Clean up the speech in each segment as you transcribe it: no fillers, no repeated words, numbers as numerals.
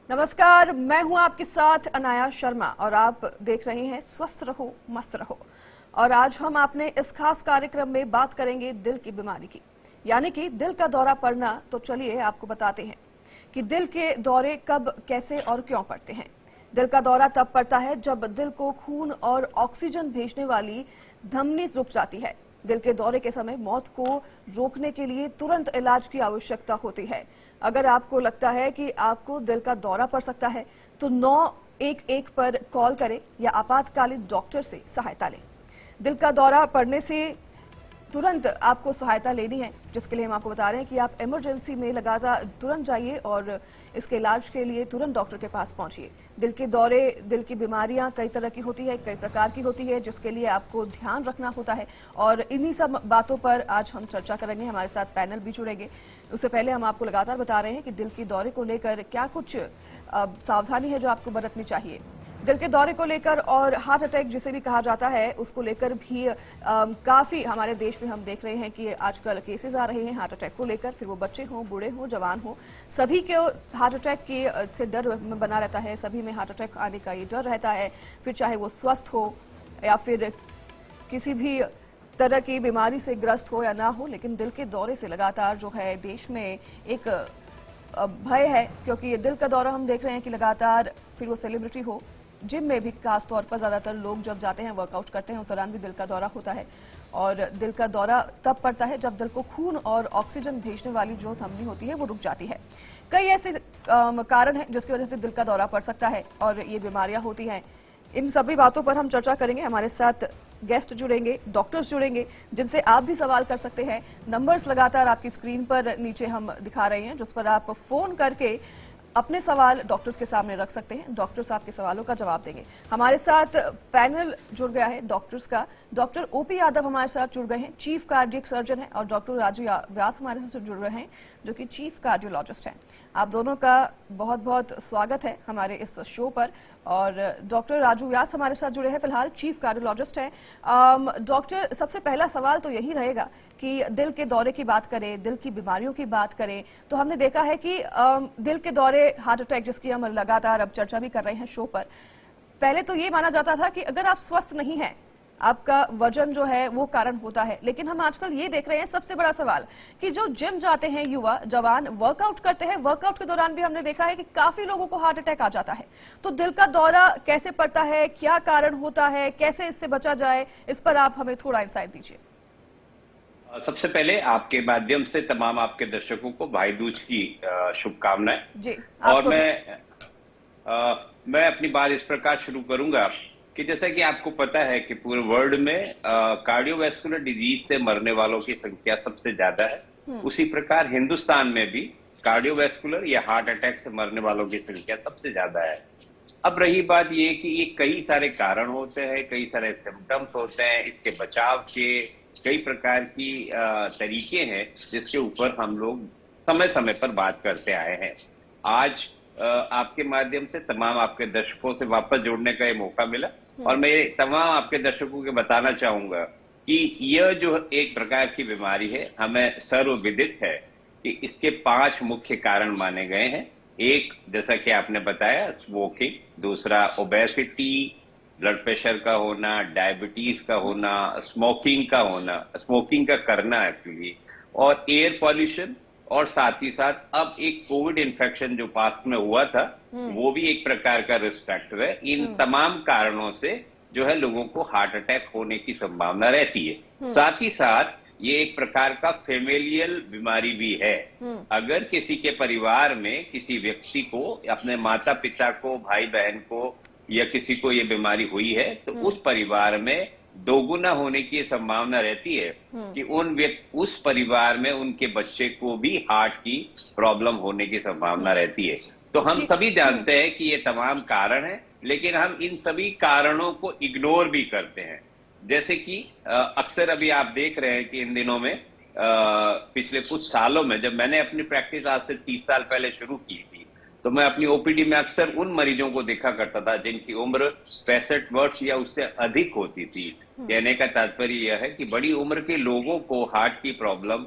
नमस्कार, मैं हूं आपके साथ अनाया शर्मा और आप देख रहे हैं स्वस्थ रहो मस्त रहो। और आज हम अपने इस खास कार्यक्रम में बात करेंगे दिल की बीमारी की, यानी कि दिल का दौरा पड़ना। तो चलिए आपको बताते हैं कि दिल के दौरे कब, कैसे और क्यों पड़ते हैं। दिल का दौरा तब पड़ता है जब दिल को खून और ऑक्सीजन भेजने वाली धमनी रुक जाती है। दिल के दौरे के समय मौत को रोकने के लिए तुरंत इलाज की आवश्यकता होती है। अगर आपको लगता है कि आपको दिल का दौरा पड़ सकता है तो 911 पर कॉल करें या आपातकालीन डॉक्टर से सहायता लें। दिल का दौरा पड़ने से तुरंत आपको सहायता लेनी है, जिसके लिए हम आपको बता रहे हैं कि आप इमरजेंसी में लगातार तुरंत जाइए और इसके इलाज के लिए तुरंत डॉक्टर के पास पहुंचिए। दिल के दौरे, दिल की बीमारियां कई तरह की होती है, कई प्रकार की होती है, जिसके लिए आपको ध्यान रखना होता है। और इन्हीं सब बातों पर आज हम चर्चा करेंगे। हमारे साथ पैनल भी जुड़ेंगे। उससे पहले हम आपको लगातार बता रहे हैं कि दिल के दौरे को लेकर क्या कुछ सावधानी है जो आपको बरतनी चाहिए। दिल के दौरे को लेकर और हार्ट अटैक जिसे भी कहा जाता है, उसको लेकर भी काफी हमारे देश में हम देख रहे हैं कि आजकल केसेस आ रहे हैं हार्ट अटैक को लेकर। फिर वो बच्चे हों, बूढ़े हों, जवान हों, सभी के हार्ट अटैक के से डर बना रहता है। सभी में हार्ट अटैक आने का ये डर रहता है, फिर चाहे वो स्वस्थ हो या फिर किसी भी तरह की बीमारी से ग्रस्त हो या ना हो। लेकिन दिल के दौरे से लगातार जो है देश में एक भय है, क्योंकि दिल का दौरा हम देख रहे हैं कि लगातार, फिर वो सेलिब्रिटी हो, जिम में भी खास तौर पर ज्यादातर लोग जब जाते हैं, वर्कआउट करते हैं, उस दौरान भी दिल का दौरा होता है। और दिल का दौरा तब पड़ता है जब दिल को खून और ऑक्सीजन भेजने वाली जो धमनी होती है वो रुक जाती है। कई ऐसे कारण हैं जिसकी वजह से दिल का दौरा पड़ सकता है और ये बीमारियां होती हैं। इन सभी बातों पर हम चर्चा करेंगे। हमारे साथ गेस्ट जुड़ेंगे, डॉक्टर्स जुड़ेंगे, जिनसे आप भी सवाल कर सकते हैं। नंबर्स लगातार आपकी स्क्रीन पर नीचे हम दिखा रहे हैं, जिस पर आप फोन करके अपने सवाल डॉक्टर्स के सामने रख सकते हैं। डॉक्टर्स आपके सवालों का जवाब देंगे। हमारे साथ पैनल जुड़ गया है डॉक्टर्स का। डॉक्टर ओपी यादव हमारे साथ जुड़ गए हैं, चीफ कार्डियक सर्जन हैं, और डॉक्टर राजू व्यास हमारे साथ जुड़ रहे हैं, जो कि चीफ कार्डियोलॉजिस्ट हैं। आप दोनों का बहुत बहुत स्वागत है हमारे इस शो पर। और डॉक्टर राजू व्यास हमारे साथ जुड़े हैं, फिलहाल चीफ कार्डियोलॉजिस्ट हैं। डॉक्टर, सबसे पहला सवाल तो यही रहेगा कि दिल के दौरे की बात करें, दिल की बीमारियों की बात करें, तो हमने देखा है कि दिल के दौरे, हार्ट अटैक, जिसकी हम लगातार अब चर्चा भी कर रहे हैं शो पर, पहले तो ये माना जाता था कि अगर आप स्वस्थ नहीं हैं, आपका वजन जो है वो कारण होता है। लेकिन हम आजकल ये देख रहे हैं, सबसे बड़ा सवाल, कि जो जिम जाते हैं युवा जवान, वर्कआउट करते हैं, वर्कआउट के दौरान भी हमने देखा है कि काफी लोगों को हार्ट अटैक आ जाता है। तो दिल का दौरा कैसे पड़ता है, क्या कारण होता है, कैसे इससे बचा जाए, इस पर आप हमें थोड़ा इंसाइट दीजिए। सबसे पहले आपके माध्यम से तमाम आपके दर्शकों को भाई दूज की शुभकामनाएं जी। और मैं अपनी बात इस प्रकार शुरू करूंगा कि जैसा कि आपको पता है कि पूरे वर्ल्ड में कार्डियोवैस्कुलर डिजीज से मरने वालों की संख्या सबसे ज्यादा है। उसी प्रकार हिंदुस्तान में भी कार्डियोवैस्कुलर या हार्ट अटैक से मरने वालों की संख्या सबसे ज्यादा है। अब रही बात ये कि ये कई सारे कारण होते हैं, कई सारे सिम्टम्स होते हैं, इसके बचाव के कई प्रकार की तरीके हैं जिसके ऊपर हम लोग समय समय पर बात करते आए हैं। आज आपके माध्यम से तमाम आपके दर्शकों से वापस जोड़ने का ये मौका मिला और मैं तमाम आपके दर्शकों को बताना चाहूंगा कि यह जो एक प्रकार की बीमारी है, हमें सर्वविदित है कि इसके 5 मुख्य कारण माने गए हैं। एक, जैसा कि आपने बताया, स्मोकिंग। दूसरा, ओबेसिटी, ब्लड प्रेशर का होना, डायबिटीज का होना, स्मोकिंग का होना, स्मोकिंग का करना एक्चुअली, और एयर पॉल्यूशन, और साथ ही साथ अब एक कोविड इन्फेक्शन जो पास्ट में हुआ था, वो भी एक प्रकार का रिस्क फैक्टर है। इन तमाम कारणों से जो है लोगों को हार्ट अटैक होने की संभावना रहती है। साथ ही साथ ये एक प्रकार का फेमिलियल बीमारी भी है। अगर किसी के परिवार में किसी व्यक्ति को, अपने माता पिता को, भाई बहन को या किसी को ये बीमारी हुई है, तो उस परिवार में दोगुना होने की संभावना रहती है कि उस परिवार में उनके बच्चे को भी हार्ट की प्रॉब्लम होने की संभावना रहती है। तो हम सभी जानते हैं कि ये तमाम कारण हैं, लेकिन हम इन सभी कारणों को इग्नोर भी करते हैं। जैसे कि अक्सर अभी आप देख रहे हैं कि इन दिनों में, पिछले कुछ सालों में, जब मैंने अपनी प्रैक्टिस आज से 30 साल पहले शुरू की थी, तो मैं अपनी ओपीडी में अक्सर उन मरीजों को देखा करता था जिनकी उम्र 65 वर्ष या उससे अधिक होती थी। कहने का तात्पर्य यह है कि बड़ी उम्र के लोगों को हार्ट की प्रॉब्लम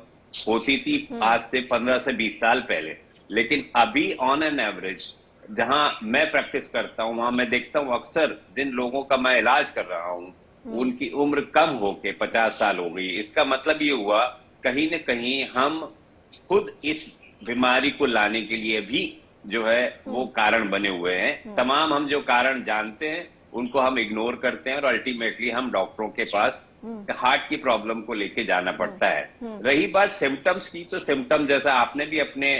होती थी आज से 15 से 20 साल पहले। लेकिन अभी ऑन एन एवरेज जहां मैं प्रैक्टिस करता हूं वहां मैं देखता हूं अक्सर जिन लोगों का मैं इलाज कर रहा हूं उनकी उम्र कम होके 50 साल हो गई। इसका मतलब ये हुआ कहीं न कहीं हम खुद इस बीमारी को लाने के लिए भी जो है वो कारण बने हुए हैं। तमाम हम जो कारण जानते हैं उनको हम इग्नोर करते हैं और अल्टीमेटली हम डॉक्टरों के पास हार्ट की प्रॉब्लम को लेके जाना पड़ता है। रही बात सिम्टम्स की, तो सिम्टम जैसा आपने भी अपने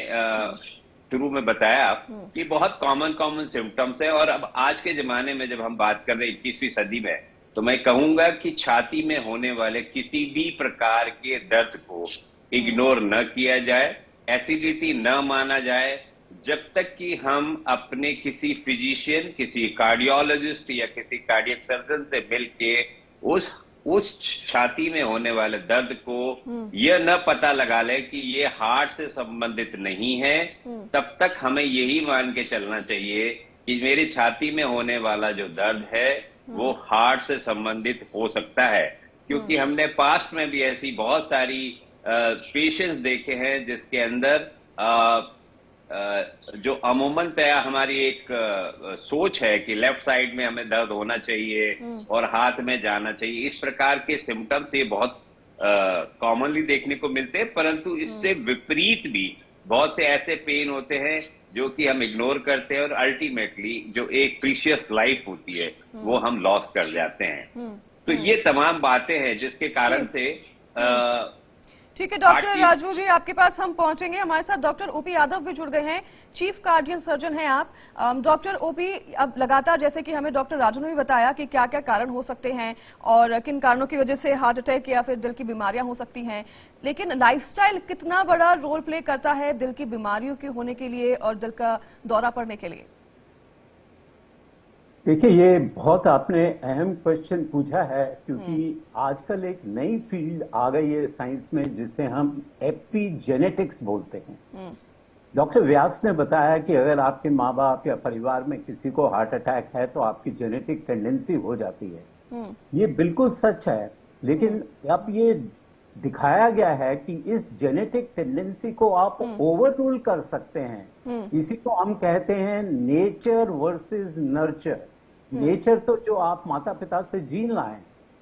शुरू में बताया कि बहुत कॉमन सिम्टम्स है। और अब आज के जमाने में जब हम बात कर रहे हैं 21वीं सदी में, तो मैं कहूंगा कि छाती में होने वाले किसी भी प्रकार के दर्द को इग्नोर न किया जाए, एसिडिटी न माना जाए, जब तक कि हम अपने किसी फिजिशियन, किसी कार्डियोलॉजिस्ट या किसी कार्डियक सर्जन से मिलके उस छाती में होने वाले दर्द को यह न पता लगा ले कि ये हार्ट से संबंधित नहीं है, तब तक हमें यही मान के चलना चाहिए कि मेरी छाती में होने वाला जो दर्द है वो हार्ट से संबंधित हो सकता है। क्योंकि हमने पास्ट में भी ऐसी बहुत सारी पेशेंट्स देखे हैं जिसके अंदर जो अमूमन तया हमारी एक सोच है कि लेफ्ट साइड में हमें दर्द होना चाहिए और हाथ में जाना चाहिए, इस प्रकार के सिम्टम्स ये बहुत कॉमनली देखने को मिलते हैं। परंतु इससे विपरीत भी बहुत से ऐसे पेन होते हैं जो कि हम इग्नोर करते हैं और अल्टीमेटली जो एक प्रीशियस लाइफ होती है वो हम लॉस कर जाते हैं। तो ये तमाम बातें हैं जिसके कारण से ठीक है डॉक्टर राजू जी, आपके पास हम पहुंचेंगे। हमारे साथ डॉक्टर ओपी यादव भी जुड़ गए हैं, चीफ कार्डियक सर्जन हैं आप। डॉक्टर ओपी, अब लगातार जैसे कि हमें डॉक्टर राजू ने भी बताया कि क्या क्या कारण हो सकते हैं और किन कारणों की वजह से हार्ट अटैक या फिर दिल की बीमारियां हो सकती हैं, लेकिन लाइफस्टाइल कितना बड़ा रोल प्ले करता है दिल की बीमारियों के होने के लिए और दिल का दौरा पड़ने के लिए? देखिए, ये बहुत आपने अहम क्वेश्चन पूछा है, क्योंकि आजकल एक नई फील्ड आ गई है साइंस में जिसे हम एपिजेनेटिक्स बोलते हैं। डॉक्टर व्यास ने बताया कि अगर आपके माँ बाप या परिवार में किसी को हार्ट अटैक है तो आपकी जेनेटिक टेंडेंसी हो जाती है। ये बिल्कुल सच है, लेकिन अब ये दिखाया गया है कि इस जेनेटिक टेंडेंसी को आप ओवर रूल कर सकते हैं। इसी को हम कहते हैं नेचर वर्सेस नर्चर। नेचर तो जो आप माता पिता से जीन लाए,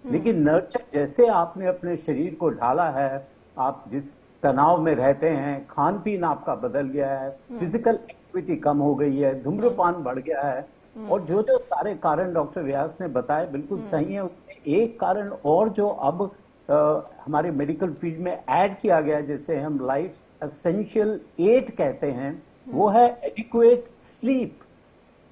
लेकिन नर्चर जैसे आपने अपने शरीर को ढाला है, आप जिस तनाव में रहते हैं, खान पीन आपका बदल गया है, फिजिकल एक्टिविटी कम हो गई है, धूम्रपान बढ़ गया है, और जो जो सारे कारण डॉक्टर व्यास ने बताए बिल्कुल सही है। उसमें एक कारण और जो अब हमारे मेडिकल फील्ड में ऐड किया गया, जैसे हम लाइफ एसेंशियल 8 कहते हैं, वो है एडिक्वेट स्लीप।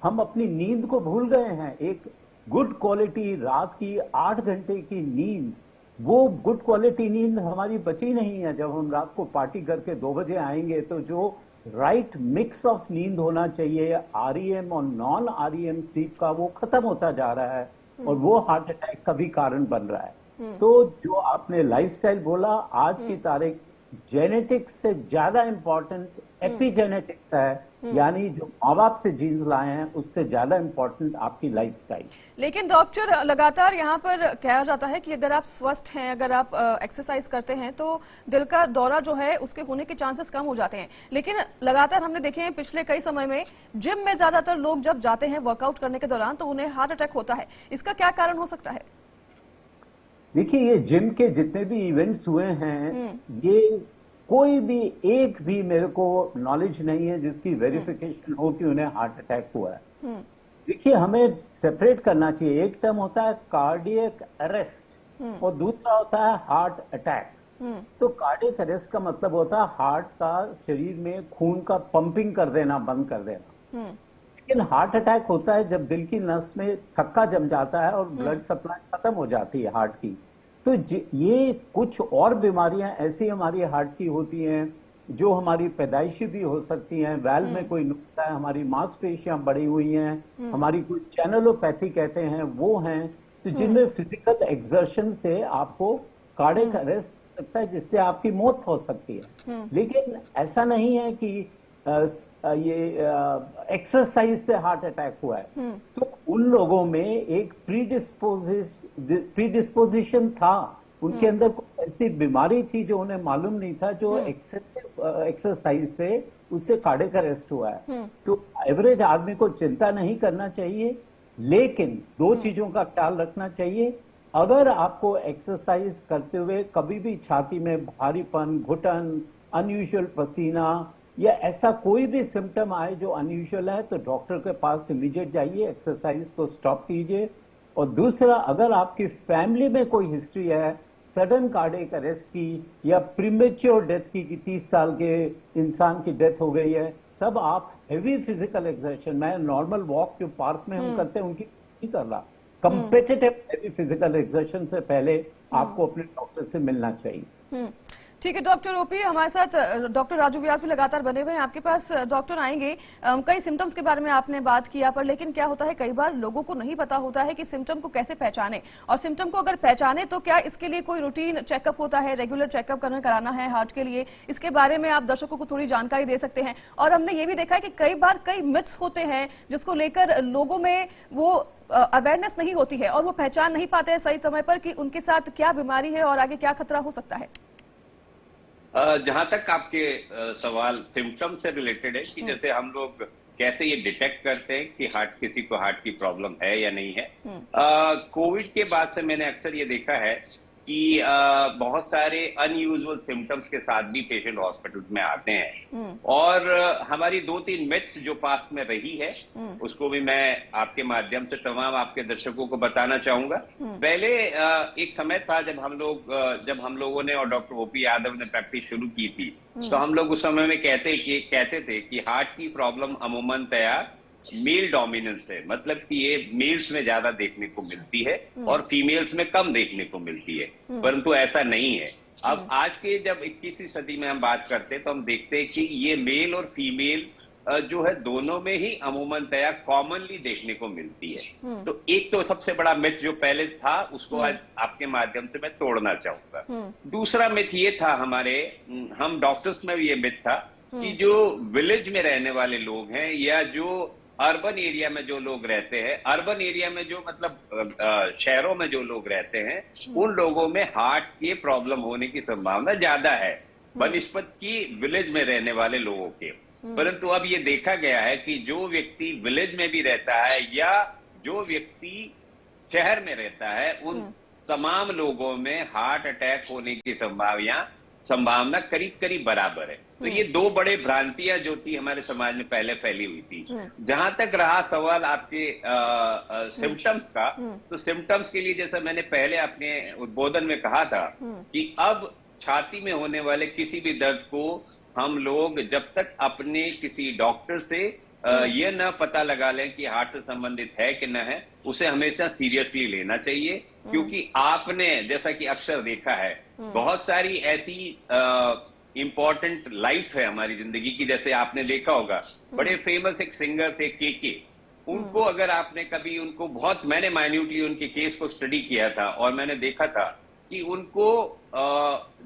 हम अपनी नींद को भूल गए हैं। एक गुड क्वालिटी रात की 8 घंटे की नींद, वो गुड क्वालिटी नींद हमारी बची नहीं है। जब हम रात को पार्टी करके 2 बजे आएंगे तो जो राइट मिक्स ऑफ नींद होना चाहिए आरईएम और नॉन आरईएम स्लीप का, वो खत्म होता जा रहा है और वो हार्ट अटैक का भी कारण बन रहा है। तो जो आपने लाइफस्टाइल बोला, आज की तारीख जेनेटिक्स से ज्यादा इंपॉर्टेंट एपिजेनेटिक्स है, यानी जो माँ बाप से जीन्स लाए हैं उससे ज्यादा इंपॉर्टेंट आपकी लाइफस्टाइल। लेकिन डॉक्टर, लगातार यहाँ पर कहा जाता है कि अगर आप स्वस्थ हैं, अगर आप एक्सरसाइज करते हैं तो दिल का दौरा जो है उसके होने के चांसेस कम हो जाते हैं। लेकिन लगातार हमने देखे हैं पिछले कई समय में जिम में ज्यादातर लोग जब जाते हैं वर्कआउट करने के दौरान तो उन्हें हार्ट अटैक होता है। इसका क्या कारण हो सकता है? देखिए, ये जिम के जितने भी इवेंट्स हुए हैं, ये कोई भी एक भी मेरे को नॉलेज नहीं है जिसकी वेरिफिकेशन हो कि उन्हें हार्ट अटैक हुआ है। देखिए, हमें सेपरेट करना चाहिए। एक टर्म होता है कार्डियक अरेस्ट और दूसरा होता है हार्ट अटैक। तो कार्डियक अरेस्ट का मतलब होता है हार्ट का शरीर में खून का पंपिंग कर देना, बंद कर देना। लेकिन हार्ट अटैक होता है जब दिल की नस में थक्का जम जाता है और ब्लड सप्लाई खत्म हो जाती है हार्ट की। तो ये कुछ और बीमारियां ऐसी हमारी हार्ट की होती हैं जो हमारी पैदाइशी भी हो सकती हैं। वैल्व में कोई नुक्स है, हमारी मांसपेशियां बढ़ी हुई हैं, हमारी कोई चैनलोपैथी कहते हैं वो हैं, तो जिनमें फिजिकल एक्सर्शन से आपको कार्डियक अरेस्ट हो सकता है जिससे आपकी मौत हो सकती है। लेकिन ऐसा नहीं है कि ये एक्सरसाइज से हार्ट अटैक हुआ है। तो उन लोगों में एक प्रीडिस्पोजिशन था, उनके अंदर कोई ऐसी बीमारी थी जो उन्हें मालूम नहीं था, जो एक्सेसिव एक्सरसाइज से उससे कार्डियक अरेस्ट हुआ है। तो एवरेज आदमी को चिंता नहीं करना चाहिए, लेकिन दो चीजों का ख्याल रखना चाहिए। अगर आपको एक्सरसाइज करते हुए कभी भी छाती में भारीपन, घुटन, अनयूजुअल पसीना या ऐसा कोई भी सिम्टम आए जो अनयूजुअल है, तो डॉक्टर के पास इमीडिएट जाइए, एक्सरसाइज को स्टॉप कीजिए। और दूसरा, अगर आपकी फैमिली में कोई हिस्ट्री है सडन कार्डियक अरेस्ट की या प्रीमेच्योर डेथ की, 30 साल के इंसान की डेथ हो गई है, तब आप हेवी फिजिकल एक्सर्शन, मैं नॉर्मल वॉक जो पार्क में हम करते हैं उनकी नहीं कर रहा, कंपेटिटिव हेवी फिजिकल एक्सर्शन से पहले आपको अपने डॉक्टर से मिलना चाहिए। ठीक है डॉक्टर ओपी, हमारे साथ डॉक्टर राजू व्यास भी लगातार बने हुए हैं आपके पास। डॉक्टर आएंगे, कई सिम्टम्स के बारे में आपने बात किया, पर लेकिन क्या होता है कई बार लोगों को नहीं पता होता है कि सिम्टम को कैसे पहचाने, और सिम्टम को अगर पहचाने तो क्या इसके लिए कोई रूटीन चेकअप होता है, रेगुलर चेकअप कराना है हार्ट के लिए, इसके बारे में आप दर्शकों को थोड़ी जानकारी दे सकते हैं। और हमने ये भी देखा है कि कई बार कई मिथ्स होते हैं जिसको लेकर लोगों में वो अवेयरनेस नहीं होती है और वो पहचान नहीं पाते हैं सही समय पर कि उनके साथ क्या बीमारी है और आगे क्या खतरा हो सकता है। जहां तक आपके सवाल सिम्टम से रिलेटेड है कि जैसे हम लोग कैसे ये डिटेक्ट करते हैं कि किसी को हार्ट की प्रॉब्लम है या नहीं है, कोविड के बाद से मैंने अक्सर ये देखा है कि बहुत सारे अनयूजुअल सिम्टम्स के साथ भी पेशेंट हॉस्पिटल में आते हैं, और हमारी 2-3 मिथ्स जो पास्ट में रही है उसको भी मैं आपके माध्यम से तमाम आपके दर्शकों को बताना चाहूंगा। पहले एक समय था जब हम लोगों ने और डॉक्टर ओपी यादव ने प्रैक्टिस शुरू की थी, तो हम लोग उस समय में कहते थे कि हार्ट की प्रॉब्लम अमूमन तैयार मेल डोमिनेंस है, मतलब कि ये मेल्स में ज्यादा देखने को मिलती है और फीमेल्स में कम देखने को मिलती है, परंतु ऐसा नहीं है। अब आज के जब 21वीं सदी में हम बात करते हैं तो हम देखते हैं कि ये मेल और फीमेल जो है दोनों में ही अमूमन तैयार कॉमनली देखने को मिलती है। तो एक तो सबसे बड़ा मिथ जो पहले था उसको आज आपके माध्यम से मैं तोड़ना चाहूंगा। दूसरा मिथ ये था हम डॉक्टर्स में भी ये मिथ था कि जो विलेज में रहने वाले लोग हैं या जो अर्बन एरिया में जो लोग रहते हैं, अर्बन एरिया में जो मतलब शहरों में जो लोग रहते हैं, उन लोगों में हार्ट के प्रॉब्लम होने की संभावना ज्यादा है बनिस्बत की विलेज में रहने वाले लोगों के। परंतु अब ये देखा गया है कि जो व्यक्ति विलेज में भी रहता है या जो व्यक्ति शहर में रहता है, उन तमाम लोगों में हार्ट अटैक होने की संभावना करीब करीब बराबर है। तो ये दो बड़े भ्रांतियां जो थी हमारे समाज में पहले फैली हुई थी। जहां तक रहा सवाल आपके सिम्टम्स का, तो सिम्टम्स के लिए जैसा मैंने पहले अपने उद्बोधन में कहा था कि अब छाती में होने वाले किसी भी दर्द को हम लोग जब तक अपने किसी डॉक्टर से ये न पता लगा लें कि हार्ट से संबंधित है कि न है, उसे हमेशा सीरियसली लेना चाहिए, क्योंकि आपने जैसा कि अक्सर देखा है बहुत सारी ऐसी इंपॉर्टेंट लाइफ है हमारी जिंदगी की। जैसे आपने देखा होगा बड़े फेमस एक सिंगर थे के, उनको अगर आपने कभी उनको बहुत, मैंने माइन्यूटली उनके केस को स्टडी किया था और मैंने देखा था कि उनको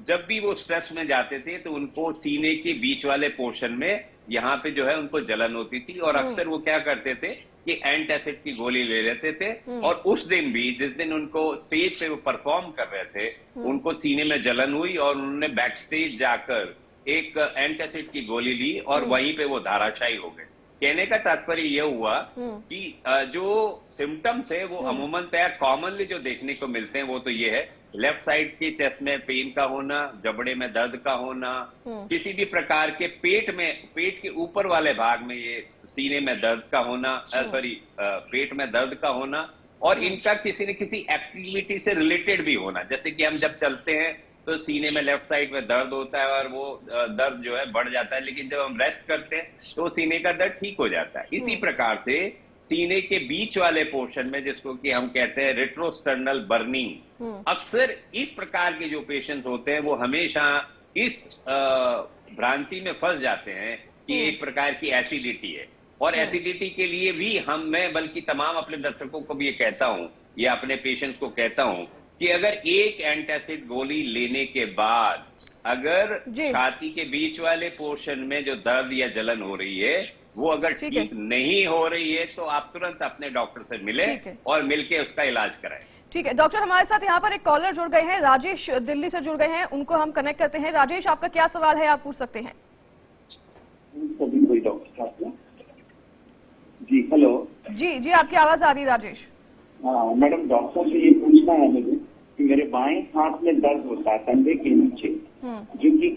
जब भी वो स्ट्रेस में जाते थे तो उनको सीने के बीच वाले पोर्शन में यहाँ पे जो है उनको जलन होती थी, और अक्सर वो क्या करते थे कि एंटासिड की गोली ले लेते थे। और उस दिन भी जिस दिन उनको स्टेज पे वो परफॉर्म कर रहे थे, उनको सीने में जलन हुई और उन्होंने बैक स्टेज जाकर एक एंटासिड की गोली ली और वहीं पे वो धाराशायी हो गए। कहने का तात्पर्य यह हुआ कि जो सिम्टम्स है वो अमूमन तैयार कॉमनली जो देखने को मिलते हैं वो तो ये है, लेफ्ट साइड के चेस्ट में पेन का होना, जबड़े में दर्द का होना, किसी भी प्रकार के पेट के ऊपर वाले भाग में ये सीने में दर्द का होना, पेट में दर्द का होना, और इनका किसी न किसी एक्टिविटी से रिलेटेड भी होना। जैसे कि हम जब चलते हैं तो सीने में लेफ्ट साइड में दर्द होता है और वो दर्द जो है बढ़ जाता है, लेकिन जब हम रेस्ट करते हैं तो सीने का दर्द ठीक हो जाता है। इसी प्रकार से सीने के बीच वाले पोर्शन में, जिसको कि हम कहते हैं रेट्रोस्टर्नल बर्निंग, अक्सर इस प्रकार के जो पेशेंट्स होते हैं वो हमेशा इस भ्रांति में फंस जाते हैं कि एक प्रकार की एसिडिटी है। और एसिडिटी के लिए भी मैं बल्कि तमाम अपने दर्शकों को भी ये कहता हूं या अपने पेशेंट्स को कहता हूं कि अगर एक एंटासिड गोली लेने के बाद अगर छाती के बीच वाले पोर्शन में जो दर्द या जलन हो रही है वो अगर ठीक नहीं हो रही है तो आप तुरंत अपने डॉक्टर से मिले और मिलके उसका इलाज कराएं। ठीक है डॉक्टर, हमारे साथ यहाँ पर एक कॉलर जुड़ गए हैं, राजेश दिल्ली से जुड़ गए हैं, उनको हम कनेक्ट करते हैं। राजेश, आपका क्या सवाल है, आप पूछ सकते हैं। हेलो। जी जी, आपकी आवाज आ रही है राजेश। मैडम, डॉक्टर से ये पूछना है मुझे कि मेरे बाएं हाथ में दर्द होता है कंधे के नीचे, जो कि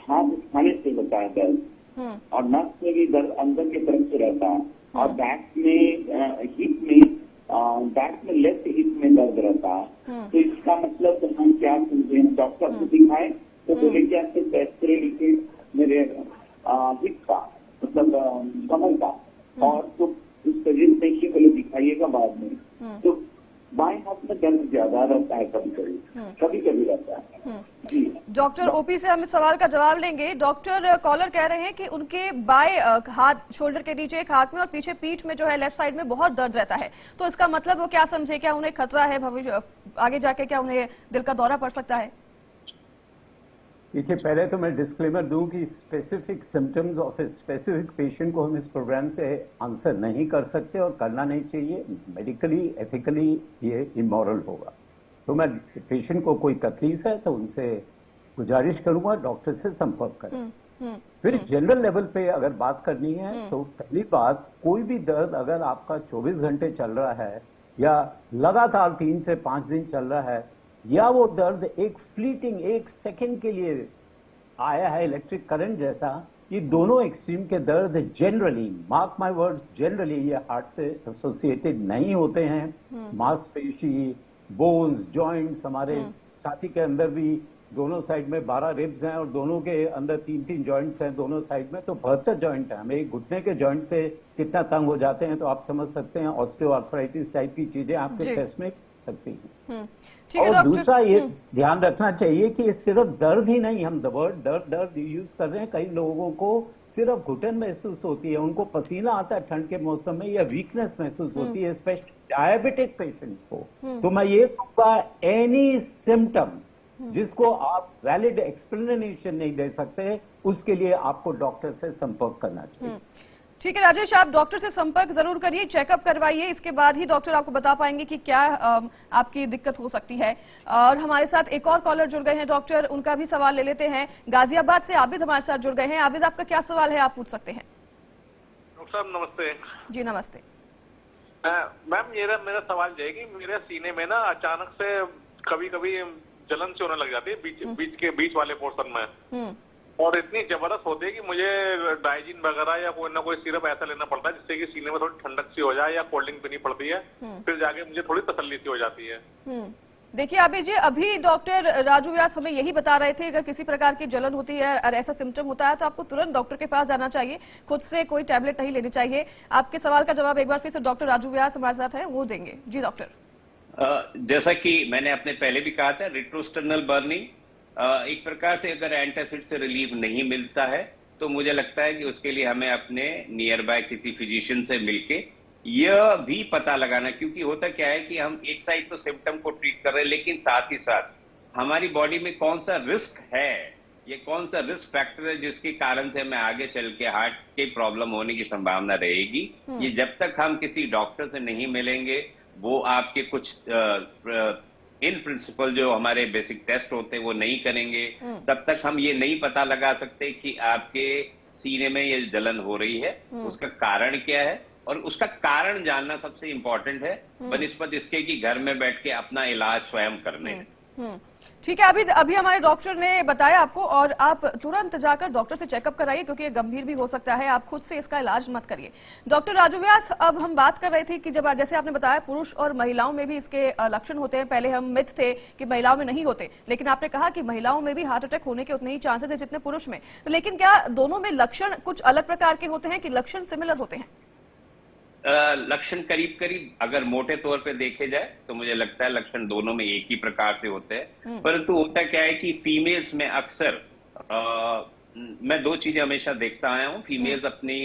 हाथ उठाने से होता है दर्द, और नस में भी दर्द अंदर की तरफ से रहता है, और बैक में लेफ्ट हिप में दर्द रहता है। तो इसका मतलब हम क्या समझे? डॉक्टर को दिखाए तो बोले कि आपके एक्सरे लीजिए मेरे हिप का, मतलब कमर का, और तो उस वजह से ही पहले दिखाइएगा बाद में। तो बाएं हाथ में दर्द ज्यादा रहता है, कभी कभी रहता है। जी डॉक्टर ओपी से हम इस सवाल का जवाब लेंगे। डॉक्टर, कॉलर कह रहे हैं कि उनके बाएं हाथ शोल्डर के नीचे एक हाथ में और पीछे पीठ में जो है लेफ्ट साइड में बहुत दर्द रहता है, तो इसका मतलब वो क्या समझे? क्या उन्हें खतरा है भविष्य आगे जाके, क्या उन्हें दिल का दौरा पड़ सकता है? देखिए, पहले तो मैं डिस्क्लेमर दूं कि specific symptoms of a specific patient को हम इस प्रोग्राम से आंसर नहीं कर सकते और करना नहीं चाहिए। मेडिकली एथिकली ये इमोरल होगा। तो मैं पेशेंट को कोई तकलीफ है तो उनसे गुजारिश करूंगा डॉक्टर से संपर्क करें। फिर जनरल लेवल पे अगर बात करनी है तो पहली बात, कोई भी दर्द अगर आपका 24 घंटे चल रहा है या लगातार 3 से 5 दिन चल रहा है, या वो दर्द एक फ्लीटिंग 1 सेकंड के लिए आया है इलेक्ट्रिक करंट जैसा, ये दोनों एक्सट्रीम के दर्द generally, mark my words, generally ये हार्ट से एसोसिएटेड नहीं होते हैं। मांसपेशी, बोन्स, जॉइंट्स, हमारे छाती के अंदर भी दोनों साइड में 12 रिब्स हैं और दोनों के अंदर 3-3 जॉइंट्स हैं दोनों साइड में, तो 72 जॉइंट है। हमें घुटने के जॉइंट से कितना तंग हो जाते हैं तो आप समझ सकते हैं। ऑस्टियोआर्थराइटिस टाइप की चीजें आपके चेस्ट में सकती हैं। और दूसरा ये ध्यान रखना चाहिए कि ये सिर्फ दर्द ही नहीं, हम वर्ड दर्द यूज कर रहे हैं। कई लोगों को सिर्फ घुटन महसूस होती है, उनको पसीना आता है ठंड के मौसम में, या वीकनेस महसूस होती है, स्पेशली डायबिटिक पेशेंट्स को। तो मैं ये कहूँगा, एनी सिम्टम जिसको आप वैलिड एक्सप्लेनेशन नहीं दे सकते, उसके लिए आपको डॉक्टर से संपर्क करना चाहिए। ठीक है राजेश, आप डॉक्टर से संपर्क जरूर करिए, चेकअप करवाइए, इसके बाद ही डॉक्टर आपको बता पाएंगे कि क्या आपकी दिक्कत हो सकती है। और हमारे साथ एक और कॉलर जुड़ गए हैं डॉक्टर, उनका भी सवाल ले लेते हैं। गाजियाबाद से आबिद हमारे साथ जुड़ गए हैं। आबिद, आपका क्या सवाल है, आप पूछ सकते हैं। डॉक्टर साहब नमस्ते। जी नमस्ते। मैम, मेरा सवाल ये है कि मेरे सीने में ना अचानक से कभी कभी जलन से होने लग जाती है बीच वाले पोर्शन में, और इतनी जबरदस्त होती है कि मुझे डाइजिन वगैरह या कोई ना कोई सिरप ऐसा लेना पड़ता है जिससे कि सीने में थोड़ी ठंडक सी हो जाए, या कोल्ड ड्रिंक पीनी पड़ती है, फिर जाके मुझे थोड़ी तसल्ली सी हो जाती है। देखिए अभी जी, अभी डॉक्टर राजू व्यास हमें यही बता रहे थे, अगर किसी प्रकार की जलन होती है और ऐसा सिम्टम होता है तो आपको तुरंत डॉक्टर के पास जाना चाहिए, खुद से कोई टैबलेट नहीं लेनी चाहिए। आपके सवाल का जवाब एक बार फिर से डॉक्टर राजू व्यास हमारे साथ हैं, वो देंगे। जी डॉक्टर। जैसा कि मैंने अपने पहले भी कहा था, रेट्रोस्टर्नल बर्निंग एक प्रकार से अगर एंटासिड से रिलीफ नहीं मिलता है तो मुझे लगता है कि उसके लिए हमें अपने नियर बाय किसी फिजिशियन से मिलके यह भी पता लगाना, क्योंकि होता क्या है कि हम एक साइड तो सिम्टम को ट्रीट कर रहे हैं, लेकिन साथ ही साथ हमारी बॉडी में कौन सा रिस्क है, ये कौन सा रिस्क फैक्टर है जिसके कारण से हमें आगे चल के हार्ट की प्रॉब्लम होने की संभावना रहेगी। ये जब तक हम किसी डॉक्टर से नहीं मिलेंगे, वो आपके कुछ इन प्रिंसिपल जो हमारे बेसिक टेस्ट होते हैं वो नहीं करेंगे, तब तक हम ये नहीं पता लगा सकते कि आपके सीने में ये जलन हो रही है, उसका कारण क्या है, और उसका कारण जानना सबसे इंपॉर्टेंट है बनिस्बत इसके कि घर में बैठ के अपना इलाज स्वयं करने। ठीक है, अभी हमारे डॉक्टर ने बताया आपको, और आप तुरंत जाकर डॉक्टर से चेकअप कराइए क्योंकि ये गंभीर भी हो सकता है। आप खुद से इसका इलाज मत करिए। डॉक्टर राजू व्यास, अब हम बात कर रहे थे कि जब जैसे आपने बताया पुरुष और महिलाओं में भी इसके लक्षण होते हैं। पहले हम मिथ थे कि महिलाओं में नहीं होते, लेकिन आपने कहा कि महिलाओं में भी हार्ट अटैक होने के उतने ही चांसेस है जितने पुरुष में। लेकिन क्या दोनों में लक्षण कुछ अलग प्रकार के होते हैं कि लक्षण सिमिलर होते हैं? लक्षण करीब करीब अगर मोटे तौर पे देखे जाए तो मुझे लगता है लक्षण दोनों में एक ही प्रकार से होते हैं, परंतु होता क्या है कि फीमेल्स में अक्सर मैं 2 चीजें हमेशा देखता आया हूं। फीमेल्स अपनी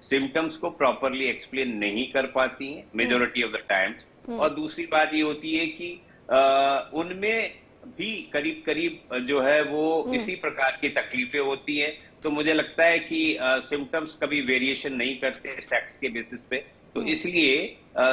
सिम्टम्स को प्रॉपरली एक्सप्लेन नहीं कर पाती हैं मेजोरिटी ऑफ द टाइम्स, और दूसरी बात ये होती है कि उनमें भी करीब करीब जो है वो इसी प्रकार की तकलीफें होती हैं। तो मुझे लगता है कि सिम्टम्स कभी वेरिएशन नहीं करते सेक्स के बेसिस पे, तो इसलिए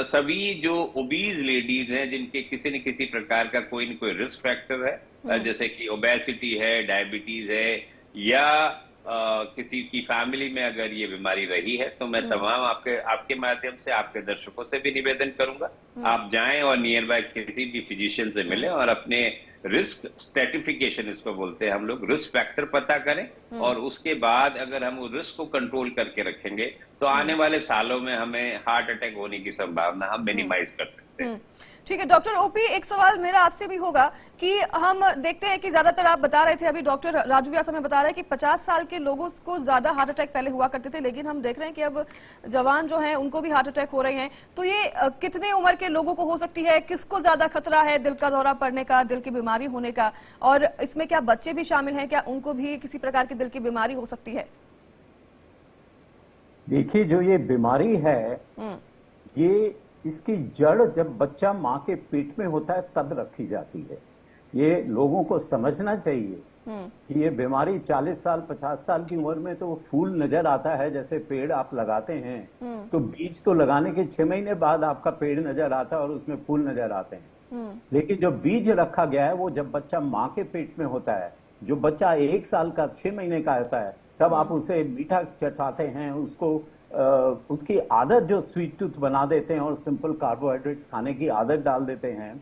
सभी जो ओबीज लेडीज हैं जिनके किसी न किसी प्रकार का कोई न कोई रिस्क फैक्टर है, जैसे कि ओबेसिटी है, डायबिटीज है, या किसी की फैमिली में अगर ये बीमारी रही है तो मैं तमाम आपके माध्यम से आपके दर्शकों से भी निवेदन करूंगा, आप जाएं और नियर बाय किसी भी फिजिशियन से मिलें और अपने रिस्क स्ट्रेटिफिकेशन, इसको बोलते हैं हम लोग, रिस्क फैक्टर पता करें, और उसके बाद अगर हम उस रिस्क को कंट्रोल करके रखेंगे तो आने वाले सालों में हमें हार्ट अटैक होने की संभावना हम मिनिमाइज कर सकते हैं। ठीक है डॉक्टर ओपी, एक सवाल मेरा आपसे भी होगा कि हम देखते हैं कि ज्यादातर आप बता रहे थे, अभी डॉक्टर राजू व्यास हमें बता रहे हैं कि 50 साल के लोगों को ज्यादा हार्ट अटैक पहले हुआ करते थे, लेकिन हम देख रहे हैं कि अब जवान जो हैं उनको भी हार्ट अटैक हो रहे हैं। तो ये कितने उम्र के लोगों को हो सकती है, किसको ज्यादा खतरा है दिल का दौरा पड़ने का, दिल की बीमारी होने का, और इसमें क्या बच्चे भी शामिल हैं, क्या उनको भी किसी प्रकार की दिल की बीमारी हो सकती है? देखिए, जो ये बीमारी है ये इसकी जड़ जब बच्चा माँ के पेट में होता है तब रखी जाती है। ये लोगों को समझना चाहिए कि ये बीमारी 40 साल 50 साल की उम्र में तो फूल नजर आता है, जैसे पेड़ आप लगाते हैं तो बीज तो लगाने के 6 महीने बाद आपका पेड़ नजर आता है और उसमें फूल नजर आते हैं। लेकिन जो बीज रखा गया है वो जब बच्चा माँ के पेट में होता है, जो बच्चा 1 साल का 6 महीने का होता है, तब आप उसे मीठा चटाते हैं, उसको उसकी आदत जो स्वीट टूथ बना देते हैं और सिंपल कार्बोहाइड्रेट्स खाने की आदत डाल देते हैं।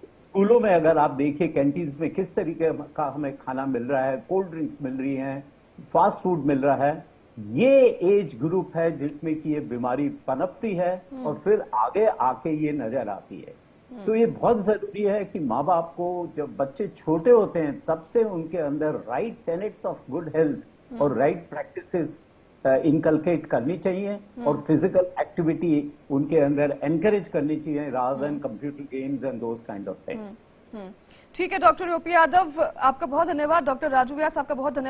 स्कूलों में अगर आप देखिए कैंटीन्स में किस तरीके का हमें खाना मिल रहा है, कोल्ड ड्रिंक्स मिल रही हैं, फास्ट फूड मिल रहा है, ये एज ग्रुप है जिसमें कि ये बीमारी पनपती है और फिर आगे आके ये नजर आती है। तो ये बहुत जरूरी है कि माँ बाप को जब बच्चे छोटे होते हैं तब से उनके अंदर right tenets of good health और राइट प्रैक्टिसेस इनकलकेट करनी चाहिए और फिजिकल एक्टिविटी उनके अंदर एनकरेज करनी चाहिए rather than computer games and those kind of things. ठीक है डॉक्टर ओपी यादव, आपका बहुत धन्यवाद। डॉक्टर राजू व्यास, आपका बहुत धन्यवाद।